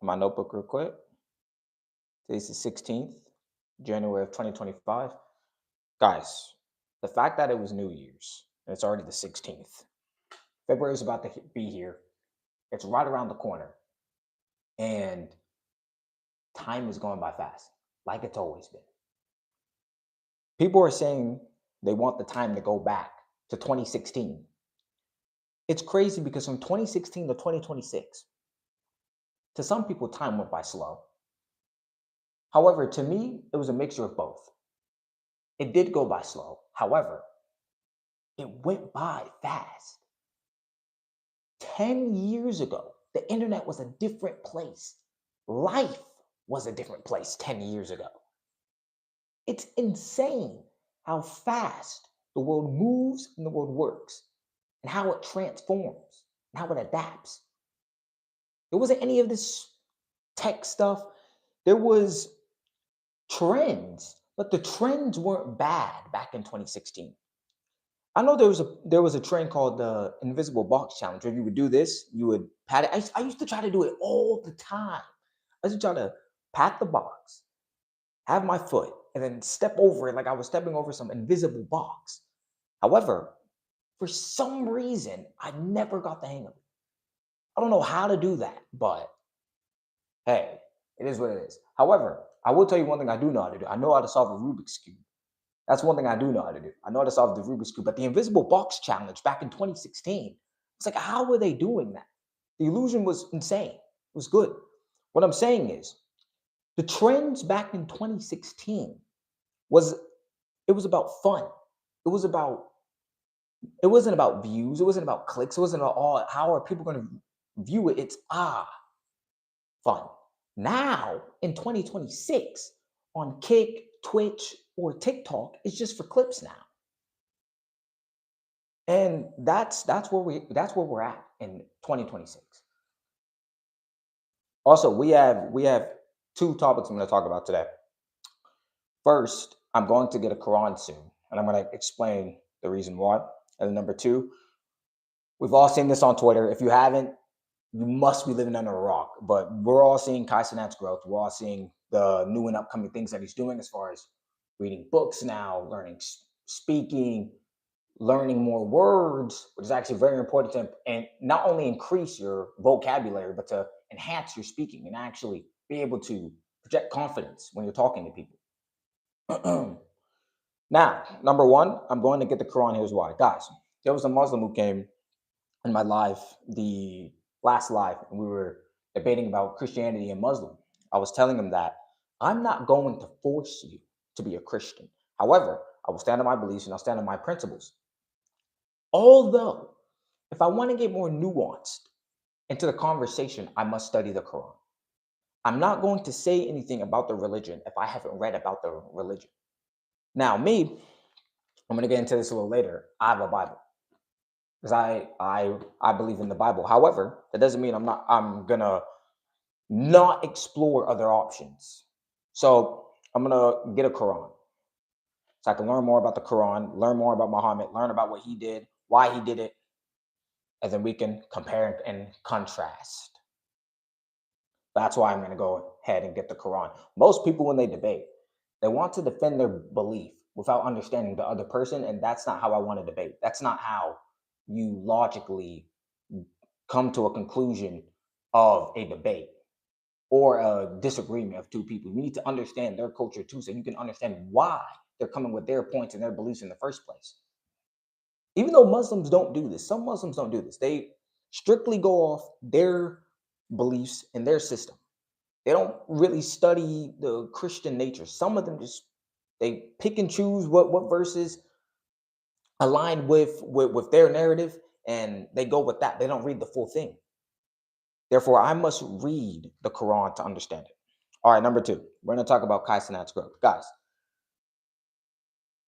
my notebook real quick. Today's the 16th, January of 2025. Guys, the fact that it was New Year's and it's already the 16th, February is about to be here. It's right around the corner. And time is going by fast, like it's always been. People are saying they want the time to go back to 2016. It's crazy because from 2016 to 2026, to some people, time went by slow. However, to me, it was a mixture of both. It did go by slow. However, it went by fast. 10 years ago, the internet was a different place. Life was a different place 10 years ago. It's insane how fast the world moves and the world works, and how it transforms, and how it adapts. There wasn't any of this tech stuff. There was trends, but the trends weren't bad back in 2016. I know there was a trend called the invisible box challenge. Where you would do this, you would pat it. I used to try to do it all the time. I used to try to pat the box, have my foot, and then step over it like I was stepping over some invisible box. However, for some reason, I never got the hang of it. I don't know how to do that, but hey, it is what it is. However, I will tell you one thing I do know how to do. I know how to solve a Rubik's Cube. That's one thing I do know how to do. I know how to solve the Rubik's Cube. But the invisible box challenge back in 2016, it's like, how were they doing that? The illusion was insane. It was good. What I'm saying is, the trends back in 2016 was it was about fun. It was about it wasn't about views. It wasn't about clicks. It wasn't about how are people going to view it. It's fun. Now in 2026 on Kick, Twitch, or TikTok, it's just for clips now. And that's where we're at in 2026. Also, we have two topics I'm going to talk about today. First, I'm going to get a Quran soon, and I'm going to explain the reason why. And then number two, we've all seen this on Twitter. If you haven't, you must be living under a rock. But we're all seeing Cenat's growth. We're all seeing the new and upcoming things that he's doing as far as reading books now, learning speaking, learning more words, which is actually very important to and not only increase your vocabulary, but to enhance your speaking and actually be able to project confidence when you're talking to people. Now, number one, I'm going to get the Quran. Here's why. Guys, there was a Muslim who came in my live, the last live, and we were debating about Christianity and Muslim. I was telling him that I'm not going to force you to be a Christian. However, I will stand on my beliefs and I'll stand on my principles. Although, if I want to get more nuanced into the conversation, I must study the Quran. I'm not going to say anything about the religion if I haven't read about the religion. Now, me, I'm going to get into this a little later. I have a Bible because I believe in the Bible. However, that doesn't mean I'm gonna not explore other options. So I'm gonna get a Quran so I can learn more about the Quran, learn more about Muhammad, learn about what he did, why he did it, and then we can compare and contrast. That's why I'm going to go ahead and get the Quran. Most people, when they debate, they want to defend their belief without understanding the other person, and that's not how I want to debate. That's not how you logically come to a conclusion of a debate or a disagreement of two people. You need to understand their culture too, so you can understand why they're coming with their points and their beliefs in the first place. Even though Muslims don't do this, some Muslims don't do this. They strictly go off their beliefs and their system. They don't really study the Christian nature. Some of them just they pick and choose what verses align with their narrative, and they go with that. They don't read the full thing. Therefore, I must read the Quran to understand it. All right, number two, we're going to talk about Cenat's growth. Guys,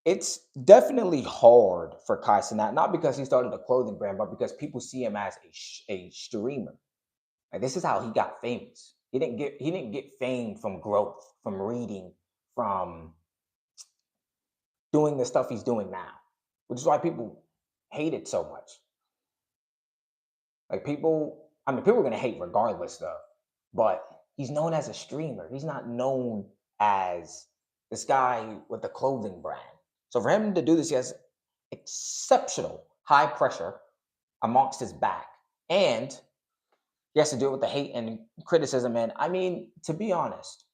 it's definitely hard for Cenat, not because he started a clothing brand, but because people see him as a streamer. Like, this is how he got famous. He didn't get fame from growth, from reading, from doing the stuff he's doing now, which is why people hate it so much. Like people are going to hate regardless, though. But He's known as a streamer. He's not known as this guy with the clothing brand. So for him to do this, he has exceptional high pressure amongst his back. And he has to deal with the hate and criticism. And I mean, to be honest,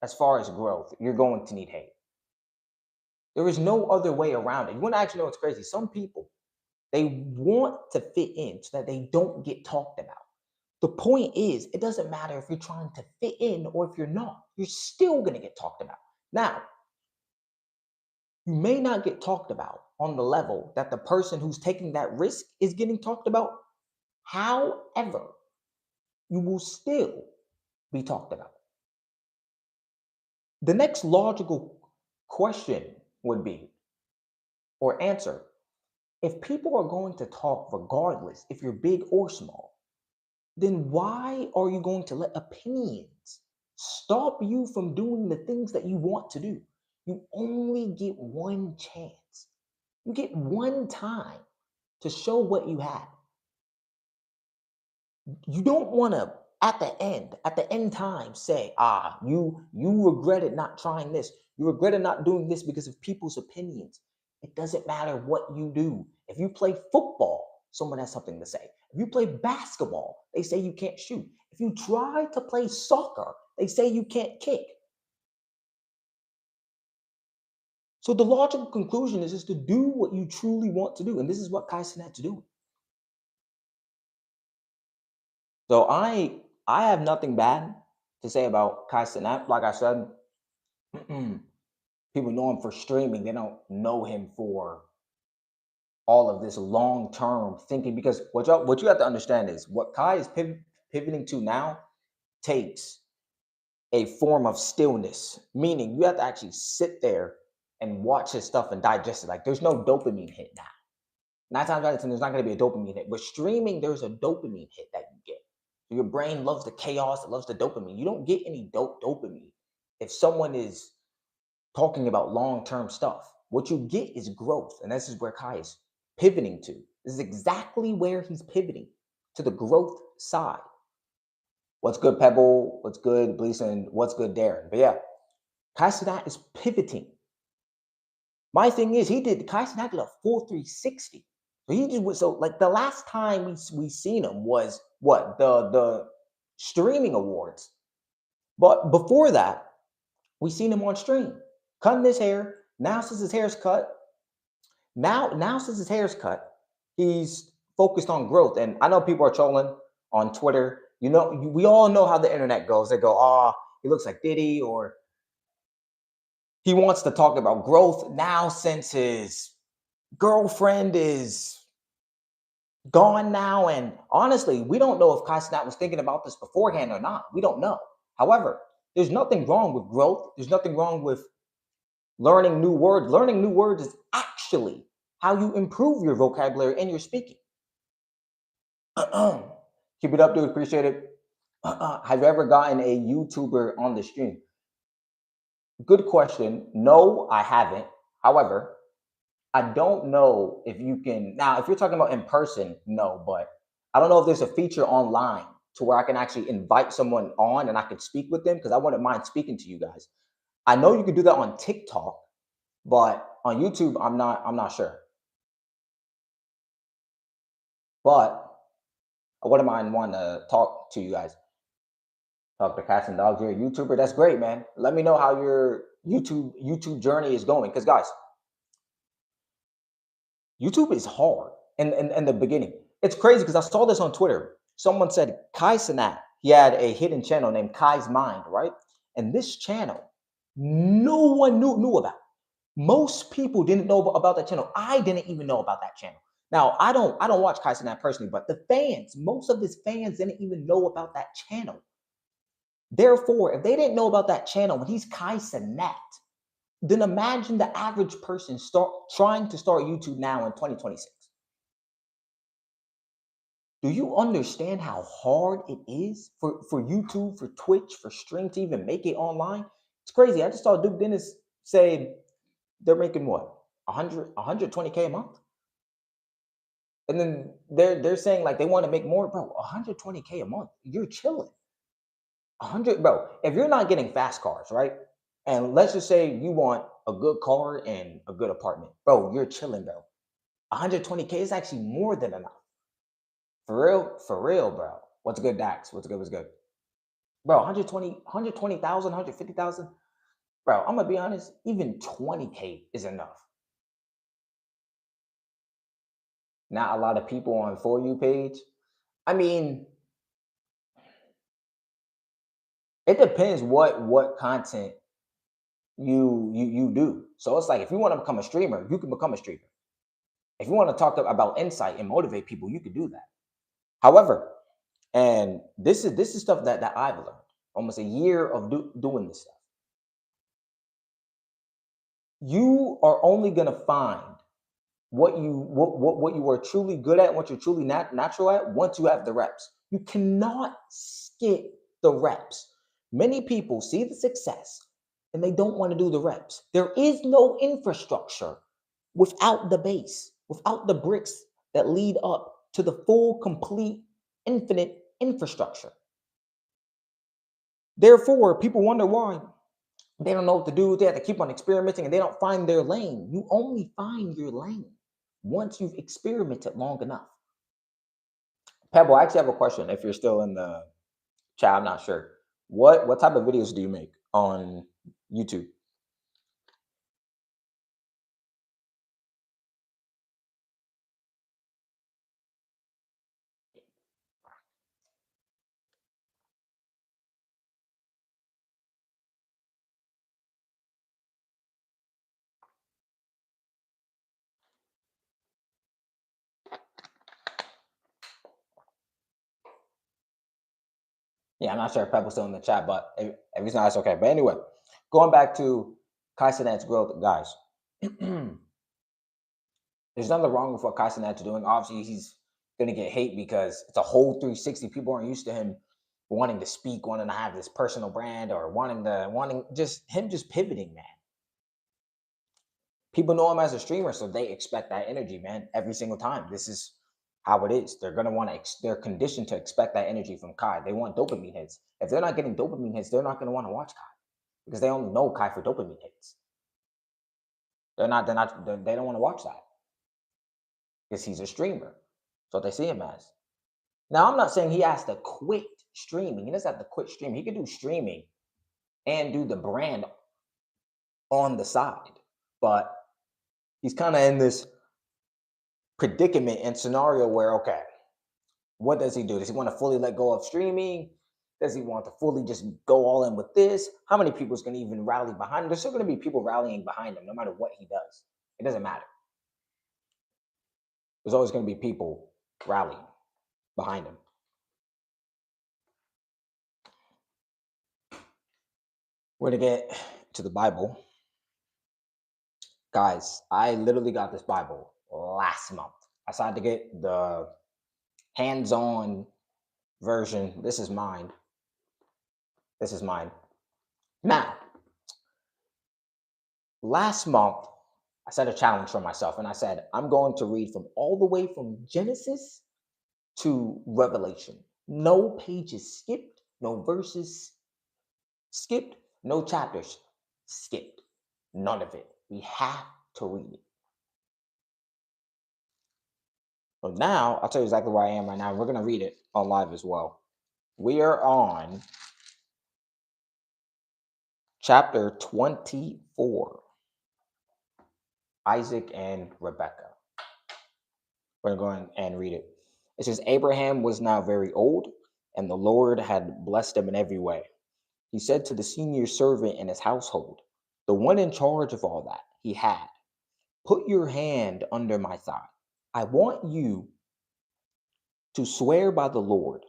as far as growth, you're going to need hate. There is no other way around it. You want to actually know what's crazy? Some people, they want to fit in so that they don't get talked about. The point is, it doesn't matter if you're trying to fit in or if you're not, you're still going to get talked about. Now, you may not get talked about on the level that the person who's taking that risk is getting talked about. However, you will still be talked about. The next logical question would be, or answer, if people are going to talk regardless, if you're big or small, then why are you going to let opinions stop you from doing the things that you want to do? You only get one chance. You get one time to show what you have. You don't want to at the end time say, you regretted not trying this. You regretted not doing this because of people's opinions. It doesn't matter what you do. If you play football, someone has something to say. If you play basketball, they say you can't shoot. If you try to play soccer, they say you can't kick. So the logical conclusion is just to do what you truly want to do. And this is what Kai Cenat to do. So I have nothing bad to say about Kai Cenat. Like I said, people know him for streaming. They don't know him for all of this long-term thinking. Because what you have to understand is what Kai is pivoting to now takes a form of stillness, meaning you have to actually sit there and watch his stuff and digest it. Like there's no dopamine hit now. 9 times out of 10, there's not going to be a dopamine hit. With streaming, there's a dopamine hit that you get. Your brain loves the chaos, it loves the dopamine. You don't get any dopamine if someone is talking about long-term stuff. What you get is growth, and this is where Kai is pivoting to. This is exactly where he's pivoting, to the growth side. What's good, Pebble? What's good, Gleason? What's good, Darren? But yeah, Kai Cenat is pivoting. My thing is, Kai Cenat did a full 360. So he just so like the last time we seen him was what, the streaming awards. But before that, we seen him on stream cutting his hair. Now since his hair's cut, he's focused on growth. And I know people are trolling on Twitter. You know, we all know how the internet goes. They go, he looks like Diddy, or he wants to talk about growth now since his girlfriend is gone now. And honestly, we don't know if Kai Cenat was thinking about this beforehand or not. We don't know. However, there's nothing wrong with growth. There's nothing wrong with learning new words. Learning new words is actually how you improve your vocabulary and your speaking. Keep it up, dude. Appreciate it. Have you ever gotten a YouTuber on the stream? Good question. No, I haven't. However, I don't know if you can now. If you're talking about in person, no, but I don't know if there's a feature online to where I can actually invite someone on and I can speak with them, because I wouldn't mind speaking to you guys. I know you could do that on TikTok, but on YouTube, I'm not sure. But I wouldn't mind wanting to talk to you guys. Talk to cats and dogs. You're a YouTuber. That's great, man. Let me know how your YouTube journey is going. Because guys, YouTube is hard in the beginning. It's crazy because I saw this on Twitter. Someone said Kai Cenat, he had a hidden channel named Kai's Mind, right? And this channel, no one knew about. Most people didn't know about that channel. I didn't even know about that channel. Now, I don't watch Kai Cenat personally, but the fans, most of his fans didn't even know about that channel. Therefore, if they didn't know about that channel when he's Kai Cenat, then imagine the average person trying to start YouTube now in 2026. Do you understand how hard it is for YouTube, for Twitch, for stream to even make it online? It's crazy. I just saw Duke Dennis say they're making what, 120K a month? And then they're saying like they want to make more. Bro, 120K a month. You're chilling. 100, bro. If you're not getting fast cars, right? And let's just say you want a good car and a good apartment, bro. You're chilling, bro. 120K is actually more than enough. For real, bro. What's good, Dax? What's good? What's good, bro? 120,000, 150,000, bro. I'm gonna be honest. Even 20K is enough. Not a lot of people on For You page. I mean, it depends what content you do. So it's like if you want to become a streamer, you can become a streamer. If you want to talk about insight and motivate people, you can do that. However, and this is stuff that I've learned almost a year of doing this stuff. You are only gonna find what you are truly good at, what you're truly natural at, once you have the reps. You cannot skip the reps. Many people see the success and they don't want to do the reps. There is no infrastructure without the base, without the bricks that lead up to the full, complete, infinite infrastructure. Therefore, people wonder why they don't know what to do. They have to keep on experimenting and they don't find their lane. You only find your lane once you've experimented long enough. Pebble, I actually have a question. If you're still in the chat, I'm not sure. What type of videos do you make on YouTube? Yeah, I'm not sure if Pebble's still in the chat, but if he's not, it's okay. But anyway, going back to Cenat's growth, guys. There's nothing wrong with what Cenat's doing. Obviously, he's going to get hate because it's a whole 360. People aren't used to him wanting to speak, wanting to have this personal brand, or wanting just pivoting, man. People know him as a streamer, so they expect that energy, man, every single time. This is how it is. They're gonna want to. They're conditioned to expect that energy from Kai. They want dopamine hits. If they're not getting dopamine hits, they're not gonna want to watch Kai because they only know Kai for dopamine hits. They're not. They're not. They don't want to watch that because he's a streamer. So they see him as. Now, I'm not saying he has to quit streaming. He doesn't have to quit streaming. He can do streaming and do the brand on the side, but he's kind of in this predicament and scenario where, okay, what does he do? Does he want to fully let go of streaming? Does he want to fully just go all in with this? How many people is going to even rally behind him? There's still going to be people rallying behind him no matter what he does. It doesn't matter. There's always going to be people rallying behind him. We're going to get to the Bible. Guys, I literally got this Bible last month. I decided to get the hands-on version. This is mine. This is mine. Now, last month, I set a challenge for myself and I said, I'm going to read from all the way from Genesis to Revelation. No pages skipped, no verses skipped, no chapters skipped. None of it. We have to read it. So now, I'll tell you exactly where I am right now. We're going to read it on live as well. We are on chapter 24, Isaac and Rebekah. We're going and read it. It says, Abraham was now very old, and the Lord had blessed him in every way. He said to the senior servant in his household, the one in charge of all that he had, put your hand under my thigh. I want you to swear by the Lord,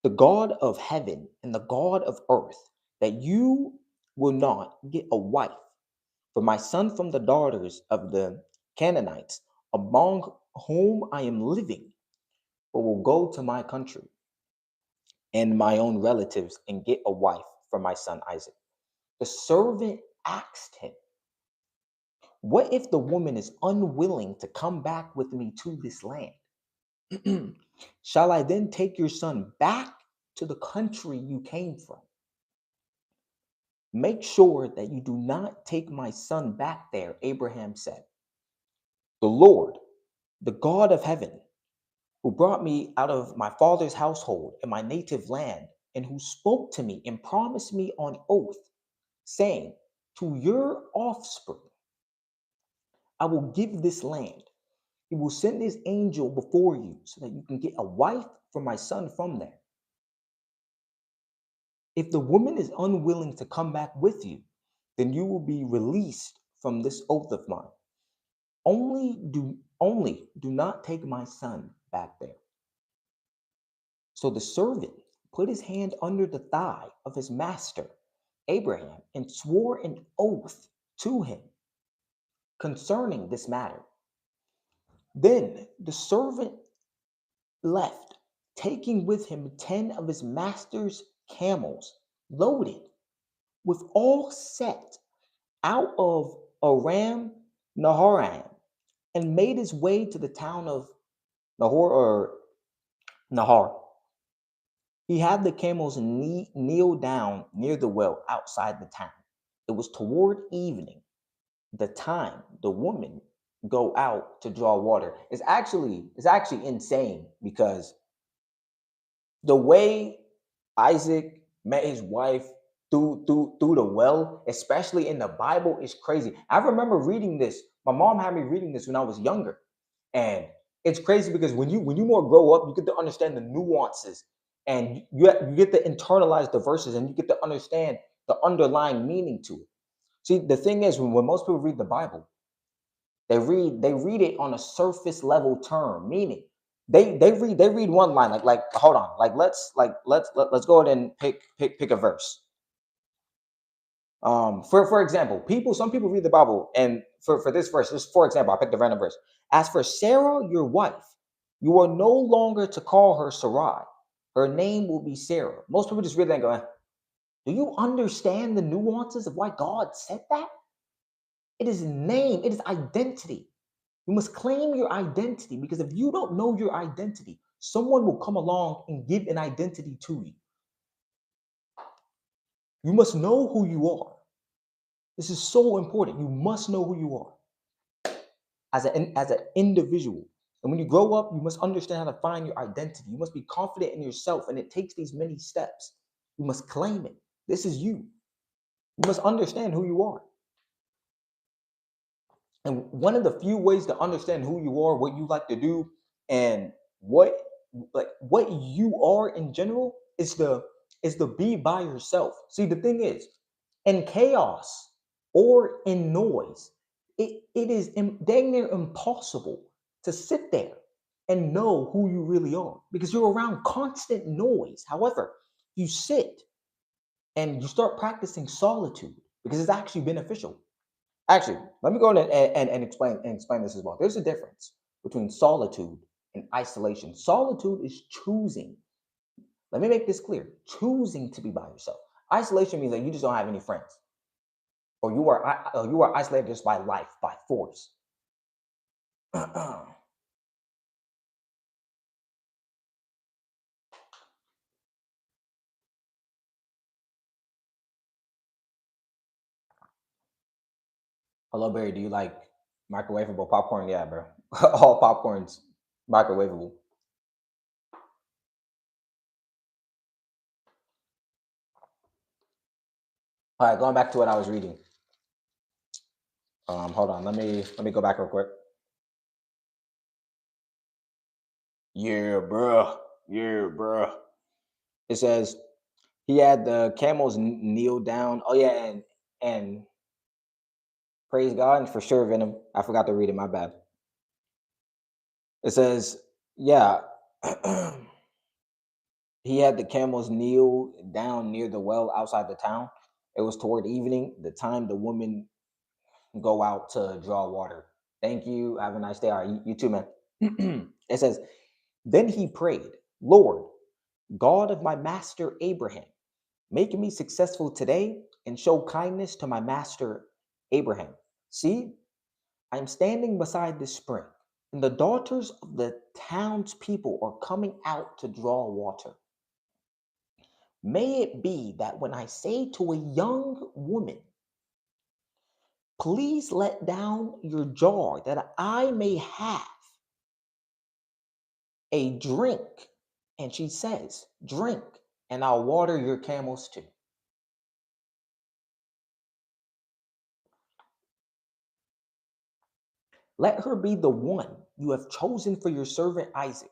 the God of heaven and the God of earth, that you will not get a wife for my son from the daughters of the Canaanites, among whom I am living, but will go to my country and my own relatives and get a wife for my son Isaac. The servant asked him, what if the woman is unwilling to come back with me to this land? Shall I then take your son back to the country you came from. Make sure that you do not take my son back there, Abraham said. The Lord, the God of heaven, who brought me out of my father's household and my native land, and who spoke to me and promised me on oath, saying, to your offspring, I will give this land. He will send his angel before you so that you can get a wife for my son from there. If the woman is unwilling to come back with you, then you will be released from this oath of mine. Only do not take my son back there. So the servant put his hand under the thigh of his master, Abraham, and swore an oath to him concerning this matter. Then the servant left, taking with him 10 of his master's camels, loaded with all set out of Aram Naharaim, and made his way to the town of Nahor or Nahar. He had the camels kneel down near the well outside the town. It was toward evening, the time the woman go out to draw water. It's actually insane because the way Isaac met his wife through the well, especially in the Bible, is crazy. I remember reading this. My mom had me reading this when I was younger, and it's crazy because when you more grow up, you get to understand the nuances, and you get to internalize the verses, and you get to understand the underlying meaning to it. See, the thing is, when most people read the Bible, they read it on a surface level term, meaning they read one line like hold on, like let's go ahead and pick a verse. For example, some people read the Bible, and for this verse, just for example, I picked a random verse. As for Sarah, your wife, you are no longer to call her Sarai. Her name will be Sarah. Most people just read that and go, do you understand the nuances of why God said that? It is name, it is identity. You must claim your identity, because if you don't know your identity, someone will come along and give an identity to you. You must know who you are. This is so important. You must know who you are as an individual. And when you grow up, you must understand how to find your identity. You must be confident in yourself, and it takes these many steps. You must claim it. This is you. You must understand who you are. And one of the few ways to understand who you are, what you like to do, and what you are in general is to be by yourself. See, the thing is, in chaos or in noise, it is dang near impossible to sit there and know who you really are, because you're around constant noise. However, you sit and you start practicing solitude, because it's actually beneficial. Actually, let me go ahead and explain this as well. There's a difference between solitude and isolation. Solitude is choosing. Let me make this clear: choosing to be by yourself. Isolation means that you just don't have any friends, or you are isolated just by life, by force. Hello, Barry. Do you like microwavable popcorn? Yeah, bro. All popcorn's microwavable. All right, going back to what I was reading. Hold on. Let me go back real quick. Yeah, bruh. Yeah, bruh. It says he had the camels kneel down. Oh yeah, and praise God, and for sure, Venom. I forgot to read it. My bad. It says, yeah, he had the camels kneel down near the well outside the town. It was toward evening, the time the women go out to draw water. Thank you. Have a nice day. All right, you too, man. It says, then he prayed, Lord, God of my master Abraham, make me successful today and show kindness to my master Abraham. See, I am standing beside this spring, and the daughters of the townspeople are coming out to draw water. May it be that when I say to a young woman, please let down your jar that I may have a drink, and she says, drink, and I'll water your camels too. Let her be the one you have chosen for your servant Isaac.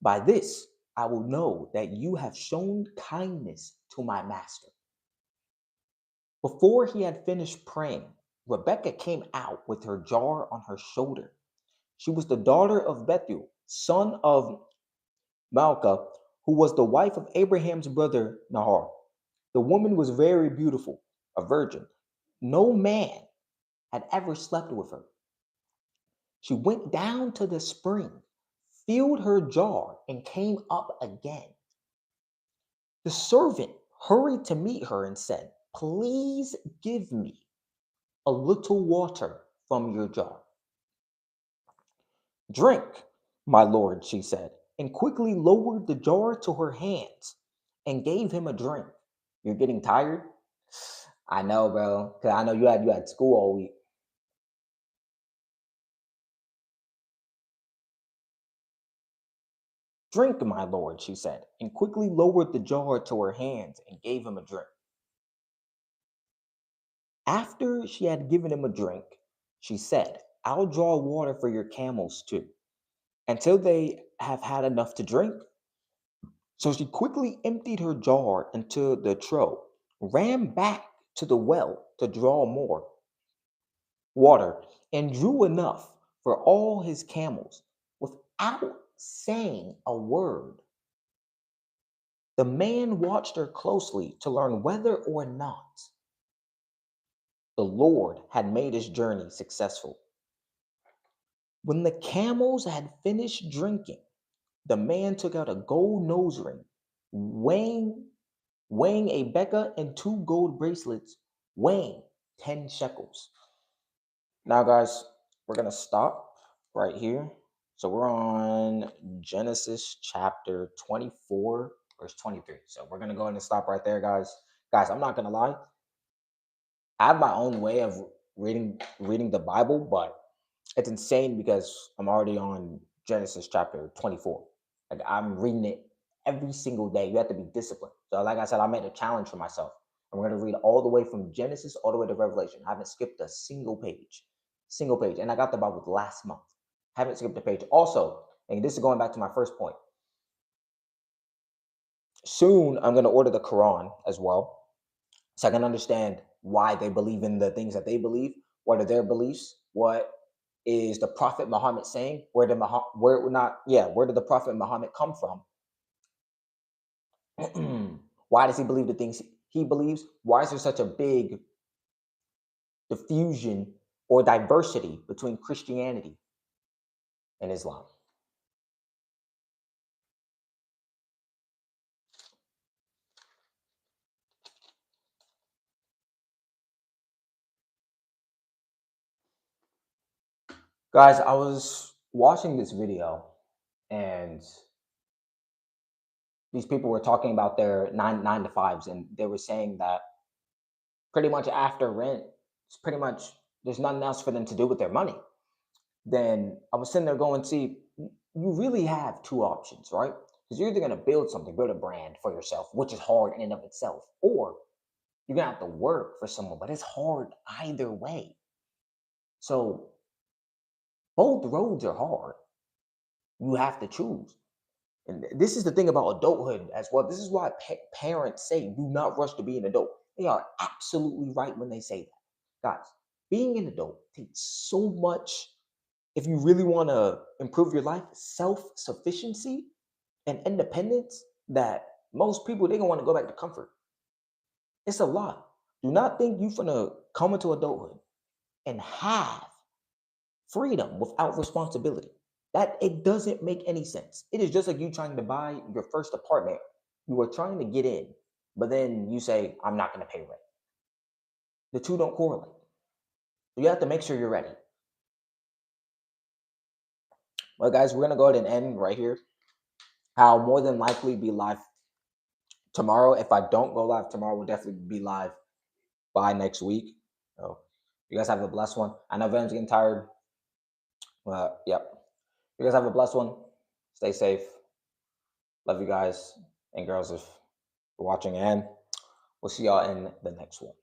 By this I will know that you have shown kindness to my master. Before he had finished praying, Rebekah came out with her jar on her shoulder. She was the daughter of Bethuel, son of Malchah, who was the wife of Abraham's brother Nahor. The woman was very beautiful, a virgin. No man had ever slept with her. She went down to the spring, filled her jar, and came up again. The servant hurried to meet her and said, please give me a little water from your jar. Drink, my lord, she said, and quickly lowered the jar to her hands and gave him a drink. You're getting tired? I know, bro, because I know you had school all week. Drink, my lord, she said, and quickly lowered the jar to her hands and gave him a drink. After she had given him a drink, she said, I'll draw water for your camels too, until they have had enough to drink. So she quickly emptied her jar into the trough, ran back to the well to draw more water, and drew enough for all his camels without saying a word. The man watched her closely to learn whether or not the Lord had made his journey successful. When the camels had finished drinking, the man took out a gold nose ring, weighing, weighing a becca and two gold bracelets, weighing 10 shekels. Now, guys, we're going to stop right here. So we're on Genesis chapter 24, verse 23. So we're going to go ahead and stop right there, guys. Guys, I'm not going to lie. I have my own way of reading the Bible, but it's insane because I'm already on Genesis chapter 24. Like I'm reading it every single day. You have to be disciplined. So like I said, I made a challenge for myself. I'm going to read all the way from Genesis all the way to Revelation. I haven't skipped a single page. Single page. And I got the Bible last month. Haven't skipped a page. Also, and this is going back to my first point. Soon I'm going to order the Quran as well, so I can understand why they believe in the things that they believe. What are their beliefs? What is the Prophet Muhammad saying? Where did the Prophet Muhammad come from? Why does he believe the things he believes? Why is there such a big diffusion or diversity between Christianity and Islam? Guys, I was watching this video and these people were talking about their nine to fives, and they were saying that pretty much after rent, it's pretty much there's nothing else for them to do with their money. Then I was sitting there going, see, you really have two options, right? Because you're either going to build something, build a brand for yourself, which is hard in and of itself, or you're going to have to work for someone, but it's hard either way. So both roads are hard. You have to choose. And this is the thing about adulthood as well. This is why parents say, do not rush to be an adult. They are absolutely right when they say that. Guys, being an adult takes so much. If you really want to improve your life, self-sufficiency and independence, that most people, they don't want to go back to comfort. It's a lot. Do not think you're going to come into adulthood and have freedom without responsibility. That it doesn't make any sense. It is just like you trying to buy your first apartment. You are trying to get in, but then you say, I'm not going to pay rent. The two don't correlate. You have to make sure you're ready. Well, guys, we're going to go ahead and end right here. How more than likely be life Tomorrow, if I don't go live tomorrow, we'll definitely be live by next week. So you guys have a blessed one. I know Van's getting tired. Yep. You guys have a blessed one. Stay safe. Love you guys and girls if you're watching, and we'll see y'all in the next one.